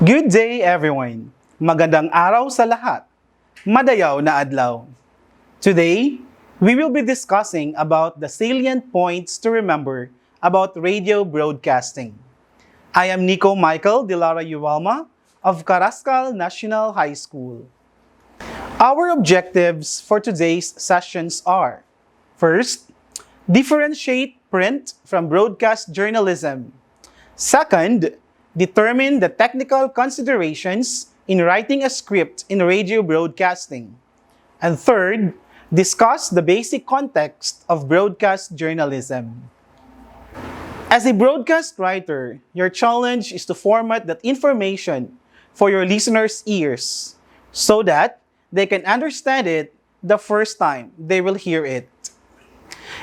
Good day everyone! Magandang araw sa lahat. Madayaw na adlaw. Today, we will be discussing about the salient points to remember about radio broadcasting. I am Nico Michael de Lara Huelma of Carrascal National High School. Our objectives for today's sessions are: first, differentiate print from broadcast journalism. Second, determine the technical considerations in writing a script in radio broadcasting. And third, discuss the basic context of broadcast journalism. As a broadcast writer, your challenge is to format that information for your listeners' ears so that they can understand it the first time they will hear it.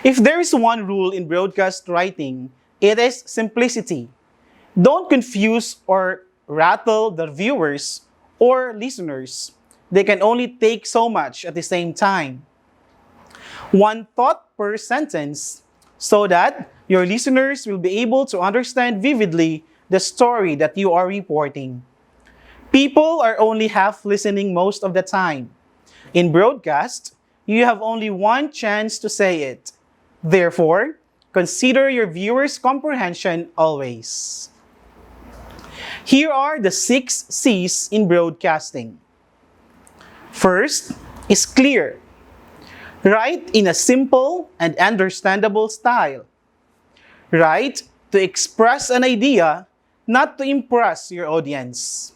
If there is one rule in broadcast writing, it is simplicity. Don't confuse or rattle the viewers or listeners. They can only take so much at the same time. One thought per sentence so that your listeners will be able to understand vividly the story that you are reporting. People are only half listening most of the time. In broadcast, you have only one chance to say it. Therefore, consider your viewers' comprehension always. Here are the 6 C's in broadcasting. First is clear. Write in a simple and understandable style. Write to express an idea, not to impress your audience.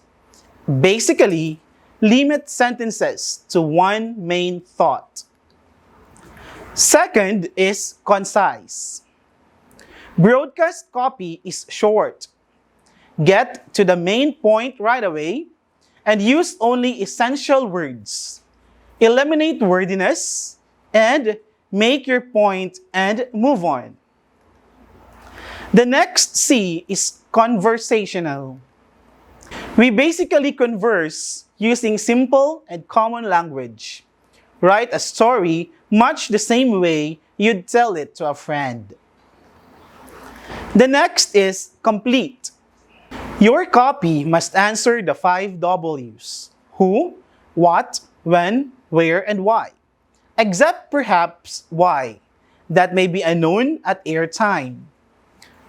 Basically, limit sentences to one main thought. Second is concise. Broadcast copy is short. Get to the main point right away and use only essential words. Eliminate wordiness and make your point and move on. The next C is conversational. We basically converse using simple and common language. Write a story much the same way you'd tell it to a friend. The next is complete. Your copy must answer the 5 W's: who, what, when, where, and why. Except perhaps why. That may be unknown at airtime.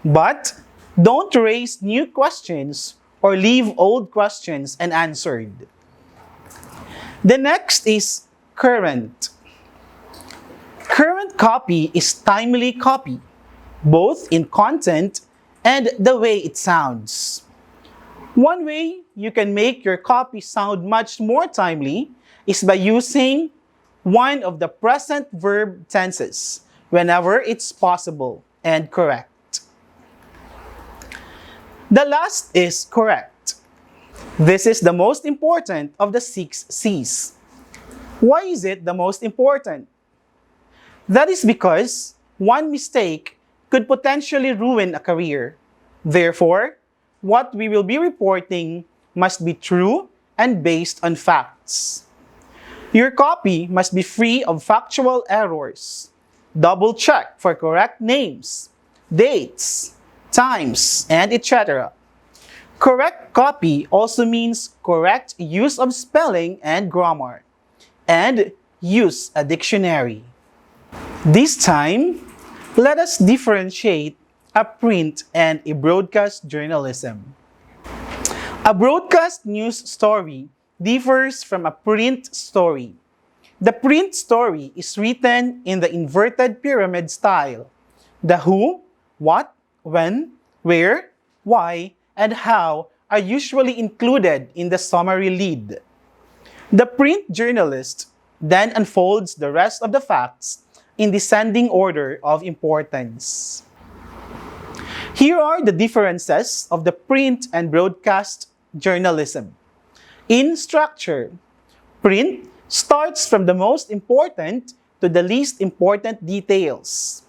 But don't raise new questions or leave old questions unanswered. The next is current. Current copy is timely copy, both in content and the way it sounds. One way you can make your copy sound much more timely is by using one of the present verb tenses whenever it's possible and correct. The last is correct. This is the most important of the 6 C's. Why is it the most important? That is because one mistake could potentially ruin a career. Therefore, what we will be reporting must be true and based on facts. Your copy must be free of factual errors. Double check for correct names, dates, times, and etc. Correct copy also means correct use of spelling and grammar, and use a dictionary. This time, let us differentiate a print and a broadcast journalism. A broadcast news story differs from a print story. The print story is written in the inverted pyramid style. The who, what, when, where, why, and how are usually included in the summary lead. The print journalist then unfolds the rest of the facts in descending order of importance. Here are the differences of the print and broadcast journalism. In structure, print starts from the most important to the least important details.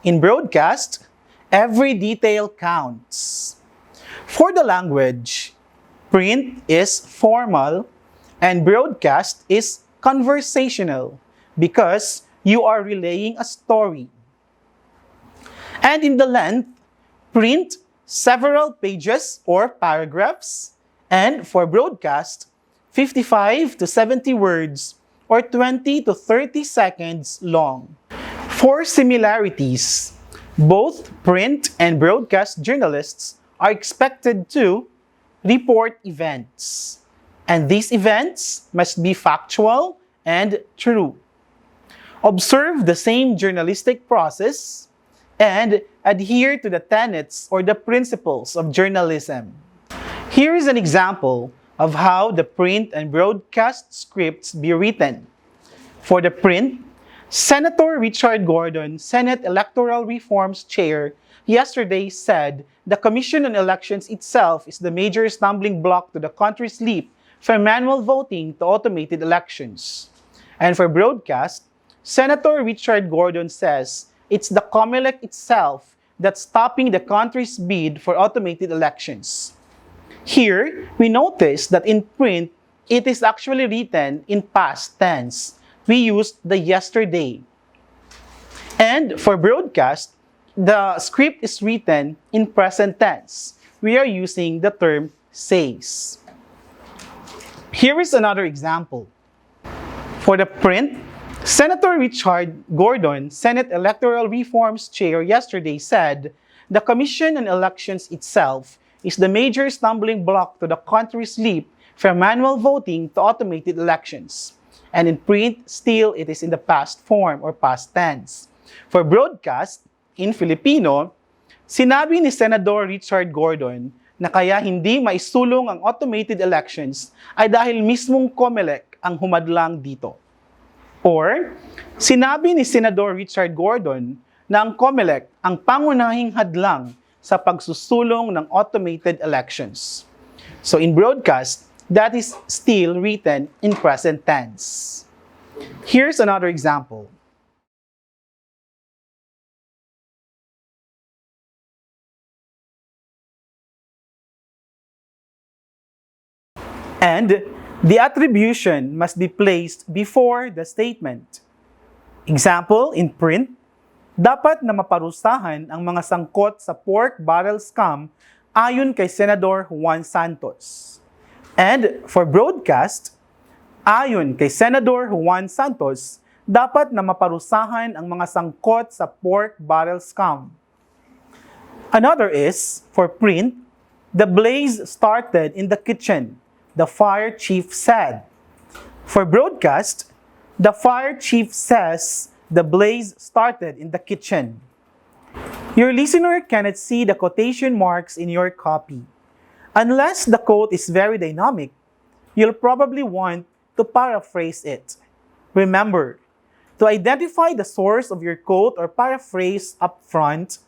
In broadcast, every detail counts. For the language, print is formal and broadcast is conversational because you are relaying a story. And in the length, print several pages or paragraphs, And for broadcast, 55 to 70 words or 20 to 30 seconds long. For similarities, both print and broadcast journalists are expected to report events. And these events must be factual and true. Observe the same journalistic process and adhere to the tenets or the principles of journalism. Here is an example of how the print and broadcast scripts be written. For the print, Senator Richard Gordon, Senate Electoral Reforms Chair, yesterday said the Commission on Elections itself is the major stumbling block to the country's leap from manual voting to automated elections. And for broadcast, Senator Richard Gordon says it's the COMELEC itself that's stopping the country's bid for automated elections. Here, we notice that in print, it is actually written in past tense. We used the yesterday. And for broadcast, the script is written in present tense. We are using the term says. Here is another example. For the print, Senator Richard Gordon, Senate Electoral Reforms Chair, yesterday said the Commission on Elections itself is the major stumbling block to the country's leap from manual voting to automated elections. And in print, still it is in the past form or past tense. For broadcast, in Filipino, sinabi ni Senador Richard Gordon na kaya hindi maisulong ang automated elections ay dahil mismong COMELEC ang humadlang dito. Or, sinabi ni Senador Richard Gordon na ang COMELEC ang pangunahing hadlang sa pagsusulong ng automated elections. So in broadcast, that is still written in present tense. Here's another example. And the attribution must be placed before the statement. Example, in print, dapat na maparusahan ang mga sangkot sa pork barrel scam ayon kay Senador Juan Santos. And for broadcast, ayon kay Senador Juan Santos, dapat na maparusahan ang mga sangkot sa pork barrel scam. Another is, for print, the blaze started in the kitchen, the fire chief said. For broadcast, the fire chief says the blaze started in the kitchen. Your listener cannot see the quotation marks in your copy. Unless the quote is very dynamic, you'll probably want to paraphrase it. Remember, to identify the source of your quote or paraphrase up front,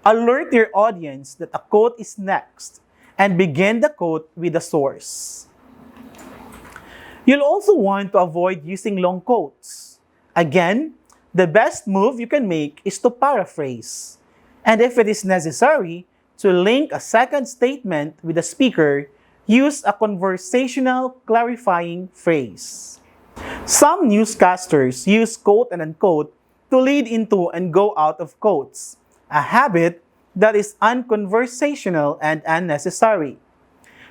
alert your audience that a quote is next and begin the quote with the source. You'll also want to avoid using long quotes. Again, the best move you can make is to paraphrase. And if it is necessary to link a second statement with the speaker, use a conversational clarifying phrase. Some newscasters use quote and unquote to lead into and go out of quotes, a habit that is unconversational and unnecessary.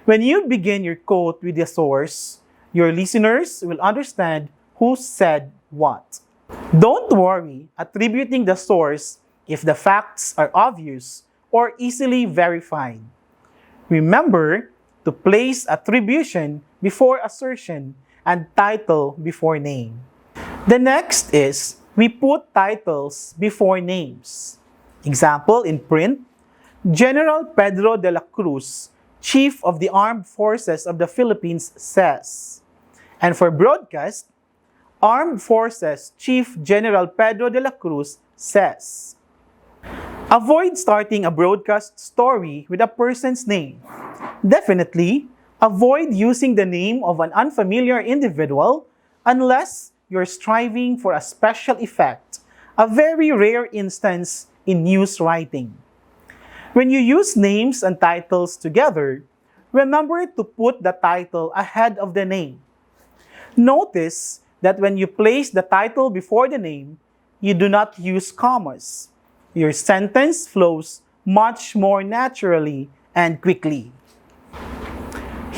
When you begin your quote with the source, your listeners will understand who said what. Don't worry attributing the source if the facts are obvious or easily verified. Remember to place attribution before assertion and title before name. The next is we put titles before names. Example, in print, General Pedro de la Cruz, Chief of the Armed Forces of the Philippines, says. And for broadcast, Armed Forces Chief General Pedro de la Cruz says. Avoid starting a broadcast story with a person's name. Definitely, avoid using the name of an unfamiliar individual unless you're striving for a special effect, a very rare instance in news writing. When you use names and titles together, remember to put the title ahead of the name. Notice that when you place the title before the name, you do not use commas. Your sentence flows much more naturally and quickly.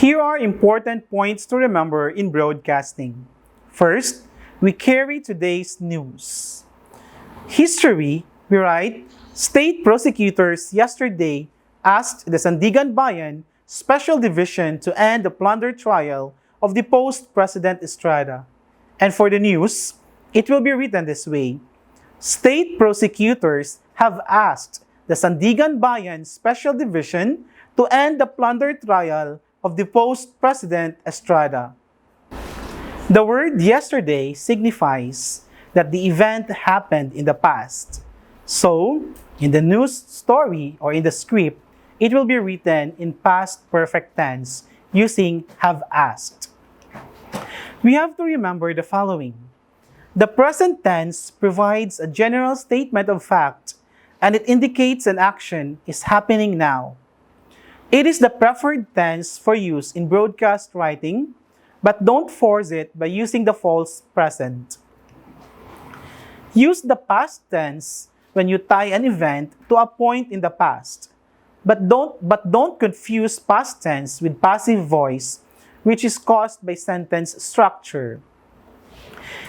Here are important points to remember in broadcasting. First, we carry today's news. History, we write, state prosecutors yesterday asked the Sandigan Bayan Special Division to end the plunder trial of deposed President Estrada. And for the news, it will be written this way. State prosecutors have asked the Sandigan Bayan Special Division to end the plunder trial of deposed President Estrada. The word yesterday signifies that the event happened in the past. So, in the news story or in the script, it will be written in past perfect tense using have asked. We have to remember the following. The present tense provides a general statement of fact and it indicates an action is happening now. It is the preferred tense for use in broadcast writing, but don't force it by using the false present. Use the past tense when you tie an event to a point in the past, but don't confuse past tense with passive voice, which is caused by sentence structure.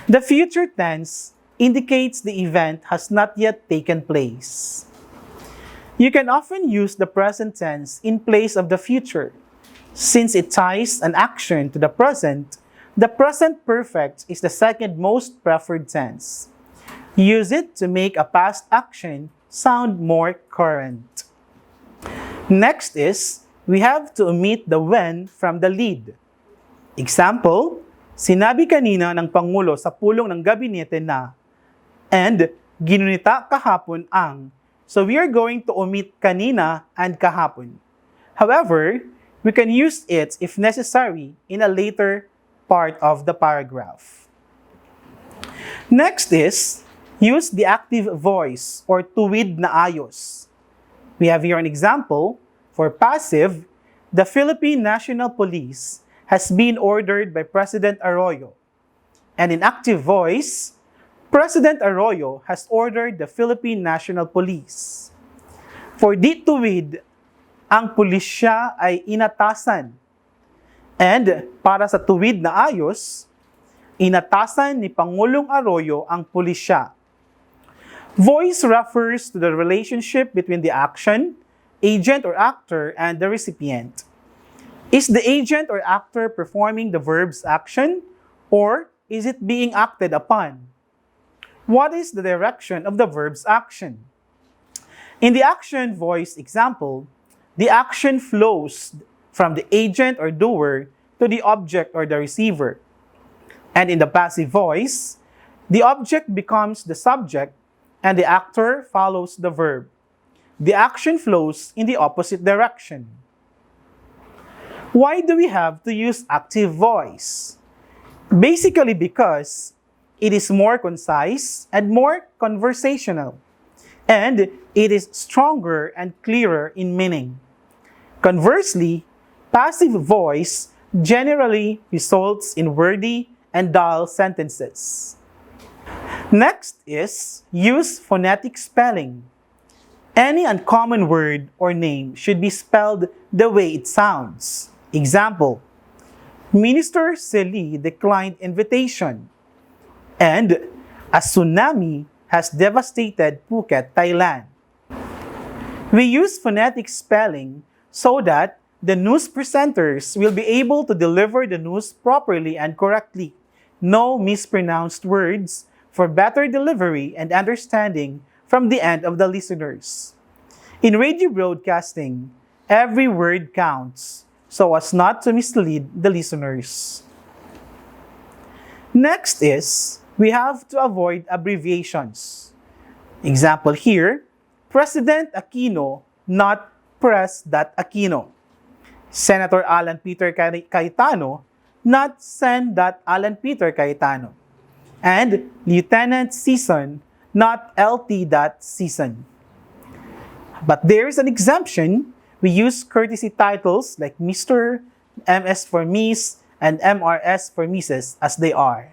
The future tense indicates the event has not yet taken place. You can often use the present tense in place of the future. Since it ties an action to the present perfect is the second most preferred tense. Use it to make a past action sound more current. Next is, we have to omit the when from the lead. Example, sinabi kanina ng Pangulo sa pulong ng gabinete na, and ginunita kahapon ang. So we are going to omit kanina and kahapon. However, we can use it if necessary in a later part of the paragraph. Next is, use the active voice or tuwid na ayos. We have here an example. For passive, the Philippine National Police has been ordered by President Arroyo. And in active voice, President Arroyo has ordered the Philippine National Police. For di tuwid, ang pulisya ay inatasan. And para sa tuwid na ayos, inatasan ni Pangulong Arroyo ang pulisya. Voice refers to the relationship between the action, agent or actor, and the recipient. Is the agent or actor performing the verb's action, or is it being acted upon? What is the direction of the verb's action? In the action voice example, the action flows from the agent or doer to the object or the receiver. And in the passive voice, the object becomes the subject and the actor follows the verb. The action flows in the opposite direction. Why do we have to use active voice? Basically because it is more concise and more conversational, and it is stronger and clearer in meaning. Conversely, passive voice generally results in wordy and dull sentences. Next is use phonetic spelling. Any uncommon word or name should be spelled the way it sounds. Example, Minister Seli declined invitation. And a tsunami has devastated Phuket, Thailand. We use phonetic spelling so that the news presenters will be able to deliver the news properly and correctly. No mispronounced words for better delivery and understanding from the end of the listeners. In radio broadcasting, every word counts so as not to mislead the listeners. Next is, we have to avoid abbreviations. Example here, President Aquino, not Pres.Aquino. Senator Alan Peter Cayetano, not Sen.Alan Peter Cayetano. And Lieutenant Season, not LT.Season. But there is an exemption. We use courtesy titles like Mr., MS for Miss, and MRS for Mrs. as they are.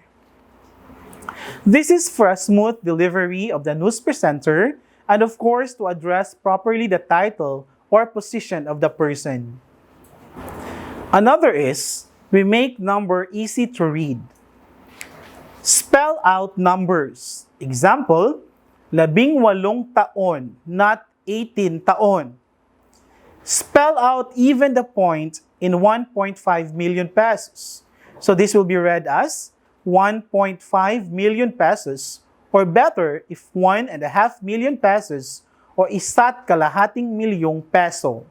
This is for a smooth delivery of the news presenter and of course to address properly the title or position of the person. Another is, we make number easy to read. Spell out numbers. Example, 18 taon, not 18 taon. Spell out even the point in 1.5 million pesos. So this will be read as 1.5 million pesos, or better, if 1.5 million pesos o 1.5 milyong peso.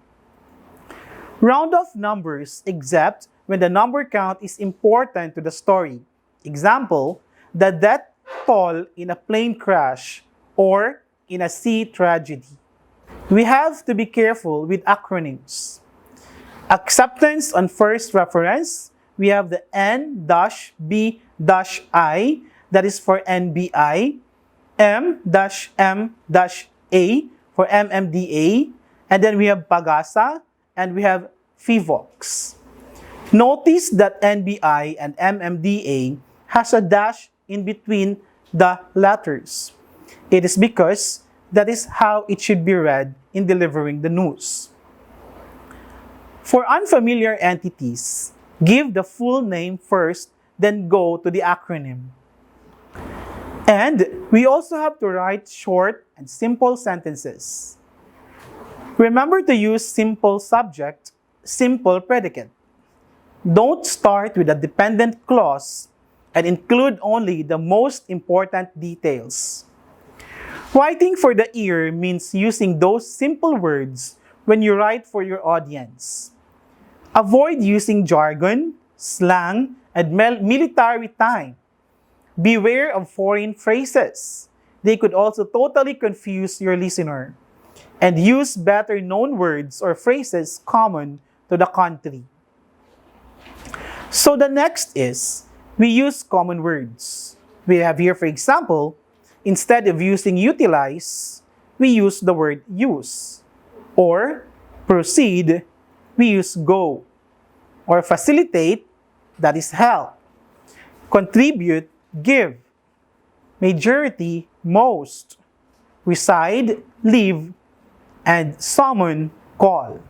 Round off numbers except when the number count is important to the story. Example, the death toll in a plane crash or in a sea tragedy. We have to be careful with acronyms. Acceptance on first reference, we have the N-B-I, that is for NBI, M-M-A for MMDA, and then we have PAGASA, and we have FIVOX. Notice that NBI and MMDA has a dash in between the letters. It is because that is how it should be read in delivering the news. For unfamiliar entities, give the full name first, then go to the acronym. And we also have to write short and simple sentences. Remember to use simple subject, simple predicate. Don't start with a dependent clause and include only the most important details. Writing for the ear means using those simple words when you write for your audience. Avoid using jargon, slang, and military time. Beware of foreign phrases. They could also totally confuse your listener. And use better known words or phrases common to the country. So the next is, we use common words. We have here, for example, instead of using utilize, we use the word use. Or proceed, we use go. Or facilitate, that is help. Contribute, give. Majority, most. Reside, live. And summon, call.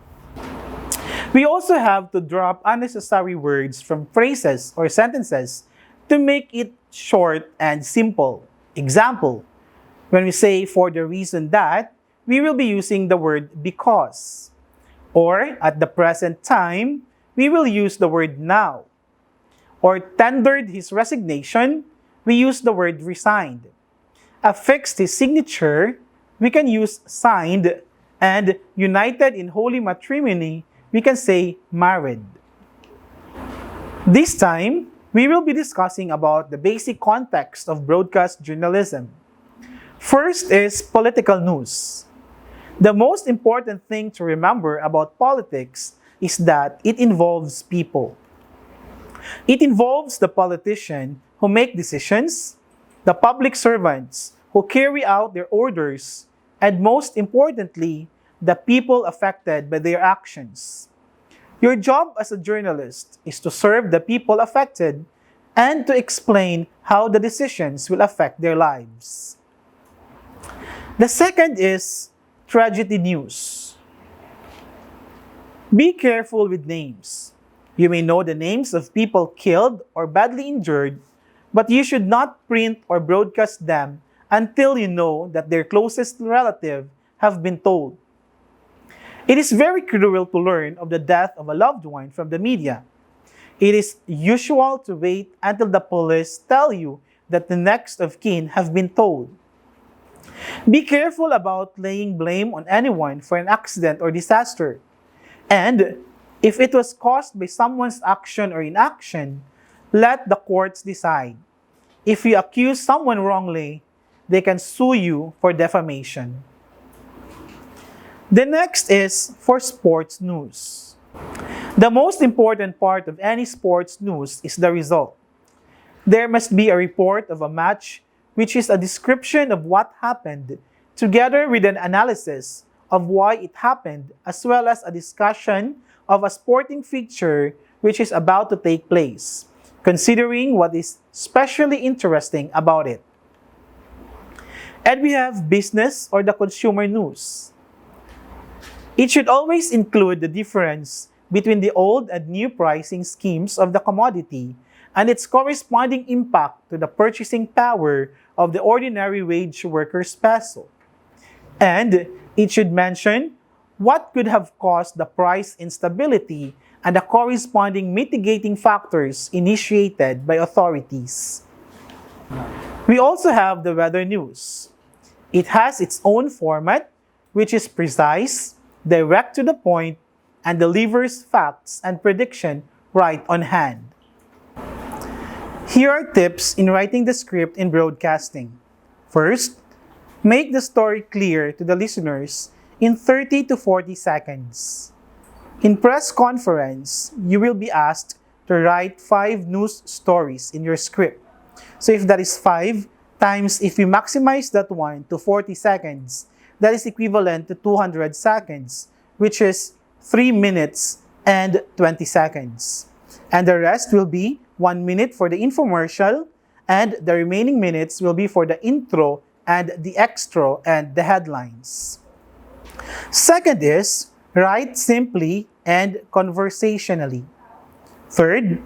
We also have to drop unnecessary words from phrases or sentences to make it short and simple. Example, when we say for the reason that, we will be using the word because. Or at the present time, we will use the word now. Or tendered his resignation, we use the word resigned. Affixed his signature, we can use signed. And united in holy matrimony, we can say married. This time, we will be discussing about the basic context of broadcast journalism. First is political news. The most important thing to remember about politics is that it involves people. It involves the politician who make decisions, the public servants who carry out their orders, and most importantly, the people affected by their actions. Your job as a journalist is to serve the people affected and to explain how the decisions will affect their lives. The second is tragedy news. Be careful with names. You may know the names of people killed or badly injured, but you should not print or broadcast them until you know that their closest relative have been told. It is very cruel to learn of the death of a loved one from the media. It is usual to wait until the police tell you that the next of kin have been told. Be careful about laying blame on anyone for an accident or disaster. And if it was caused by someone's action or inaction, let the courts decide. If you accuse someone wrongly, they can sue you for defamation. The next is for sports news. The most important part of any sports news is the result. There must be a report of a match, which is a description of what happened, together with an analysis of why it happened, as well as a discussion of a sporting feature which is about to take place, considering what is especially interesting about it. And we have business or the consumer news. It should always include the difference between the old and new pricing schemes of the commodity and its corresponding impact to the purchasing power of the ordinary wage worker's peso. And it should mention what could have caused the price instability and the corresponding mitigating factors initiated by authorities. We also have the weather news. It has its own format, which is precise, direct to the point, and delivers facts and prediction right on hand. Here are tips in writing the script in broadcasting. First, make the story clear to the listeners in 30 to 40 seconds. In press conference, you will be asked to write 5 news stories in your script. So if that is 5 times, if you maximize that one to 40 seconds, that is equivalent to 200 seconds, which is 3 minutes and 20 seconds. And the rest will be 1 minute for the infomercial, and the remaining minutes will be for the intro and the extra and the headlines. Second is, write simply and conversationally. Third,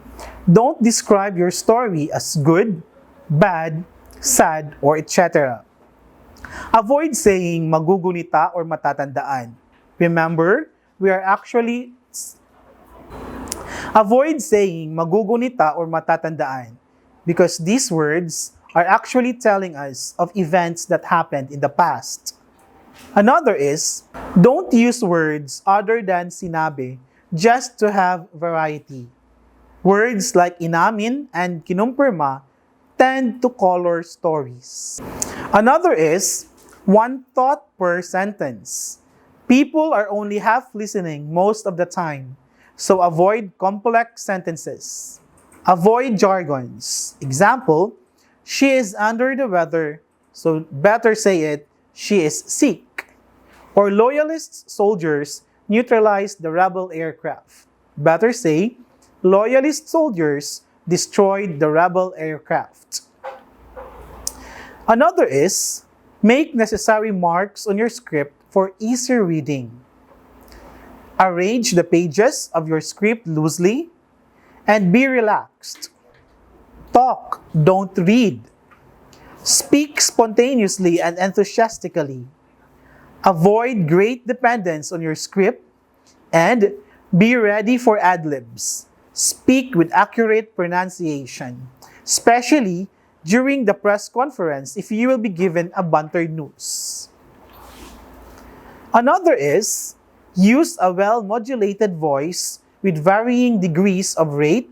don't describe your story as good, bad, sad, or etc. Avoid saying magugunita or matatandaan. Remember, Avoid saying magugunita or matatandaan because these words are actually telling us of events that happened in the past. Another is, don't use words other than sinabi just to have variety. Words like inamin and kinumpirma tend to color stories. Another is, one thought per sentence. People are only half listening most of the time, so avoid complex sentences. Avoid jargons. Example, she is under the weather, so better say it, she is sick. Or loyalist soldiers neutralized the rebel aircraft. Better say, loyalist soldiers destroyed the rebel aircraft. Another is, make necessary marks on your script for easier reading. Arrange the pages of your script loosely and be relaxed. Talk, don't read. Speak spontaneously and enthusiastically. Avoid great dependence on your script and be ready for ad-libs. Speak with accurate pronunciation, especially during the press conference if you will be given a banter news. Another is, use a well-modulated voice with varying degrees of rate,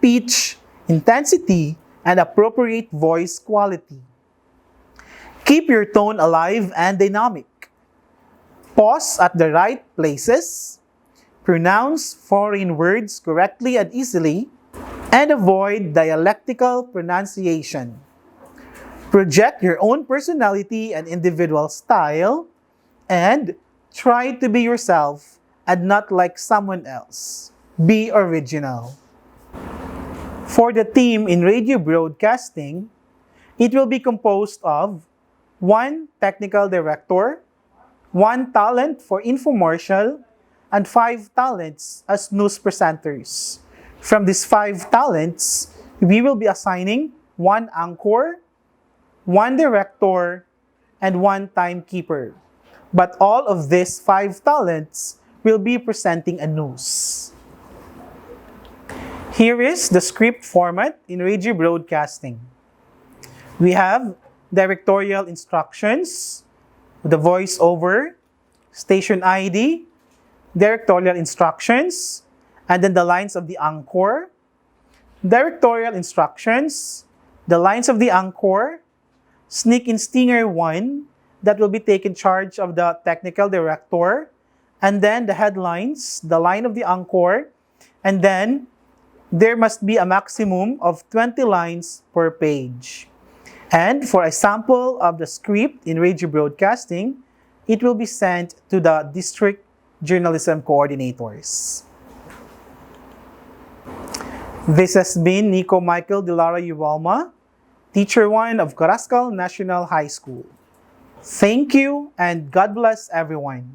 pitch, intensity, and appropriate voice quality. Keep your tone alive and dynamic. Pause at the right places, pronounce foreign words correctly and easily, and avoid dialectical pronunciation. Project your own personality and individual style, and try to be yourself and not like someone else. Be original. For the team in radio broadcasting, it will be composed of 1 technical director, 1 talent for infomercial, and 5 talents as news presenters. From these 5 talents, we will be assigning 1 anchor, 1 director, and 1 timekeeper. But all of these 5 talents will be presenting a news. Here is the script format in radio broadcasting. We have directorial instructions, the voiceover, station ID, directorial instructions, and then the lines of the anchor, directorial instructions, the lines of the anchor, sneak in stinger 1, that will be taken charge of the technical director, and then the headlines, the line of the anchor, and then there must be a maximum of 20 lines per page. And for a sample of the script in radio broadcasting, it will be sent to the district journalism coordinators. This has been Nico Michael de Lara Huelma, Teacher 1 of Carrascal National High School. Thank you and God bless everyone.